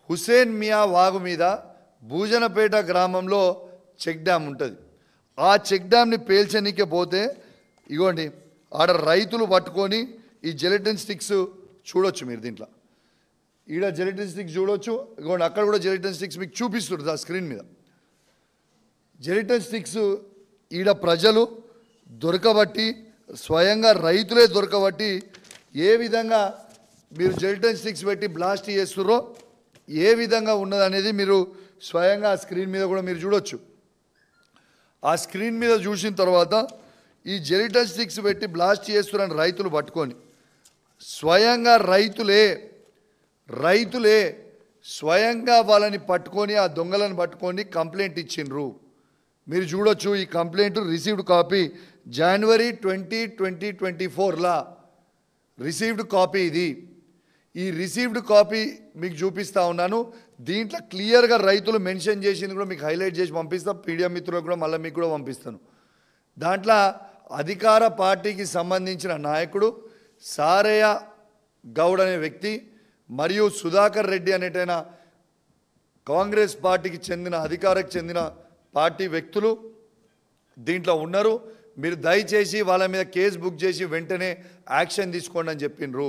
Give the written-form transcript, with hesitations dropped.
హుసేన్ మియా వాగు మీద భూజనపేట గ్రామంలో చెక్ డ్యామ్ ఉంటుంది. ఆ చెక్ డ్యామ్ని పేల్చనీకే పోతే ఇగోండి ఆడ రైతులు పట్టుకొని ఈ జెలటిన్ స్టిక్స్ చూడొచ్చు. మీరు దీంట్లో ఈడ జెలటిన్ స్టిక్స్ చూడొచ్చు. ఇగోండి అక్కడ కూడా జెలటిన్ స్టిక్స్ మీకు చూపిస్తుంది ఆ స్క్రీన్ మీద. జెలటిన్ స్టిక్స్ ఈడ ప్రజలు దొరకబట్టి స్వయంగా రైతులే దొరకబట్టి ఏ విధంగా మీరు జెలటిన్ స్టిక్స్ పెట్టి బ్లాస్ట్ చేస్తుర్రో ఏ విధంగా ఉన్నదనేది మీరు స్వయంగా ఆ స్క్రీన్ మీద కూడా మీరు చూడొచ్చు. ఆ స్క్రీన్ మీద చూసిన తర్వాత ఈ జెలటిన్ స్టిక్స్ పెట్టి బ్లాస్ట్ చేస్తున్నారని రైతులు పట్టుకొని స్వయంగా రైతులే స్వయంగా వాళ్ళని పట్టుకొని ఆ దొంగలను పట్టుకొని కంప్లైంట్ ఇచ్చిండ్రు. మీరు చూడొచ్చు. ఈ complaint received copy January 20, 2024 received copy ఇది. ఈ రిసీవ్డ్ కాపీ మీకు చూపిస్తూ ఉన్నాను. దీంట్లో క్లియర్గా రైతులు మెన్షన్ చేసింది కూడా మీకు హైలైట్ చేసి పంపిస్తాను. పీడిఎం మిత్రులకు కూడా మళ్ళీ మీకు కూడా పంపిస్తాను. దాంట్లో అధికార పార్టీకి సంబంధించిన నాయకుడు సారయ్య గౌడ్ అనే వ్యక్తి మరియు సుధాకర్ రెడ్డి అనేటైన కాంగ్రెస్ పార్టీకి చెందిన అధికారకు చెందిన పార్టీ వ్యక్తులు దీంట్లో ఉన్నారు. మీరు దయచేసి వాళ్ళ మీద కేసు బుక్ చేసి వెంటనే యాక్షన్ తీసుకోండి అని చెప్పిండ్రు.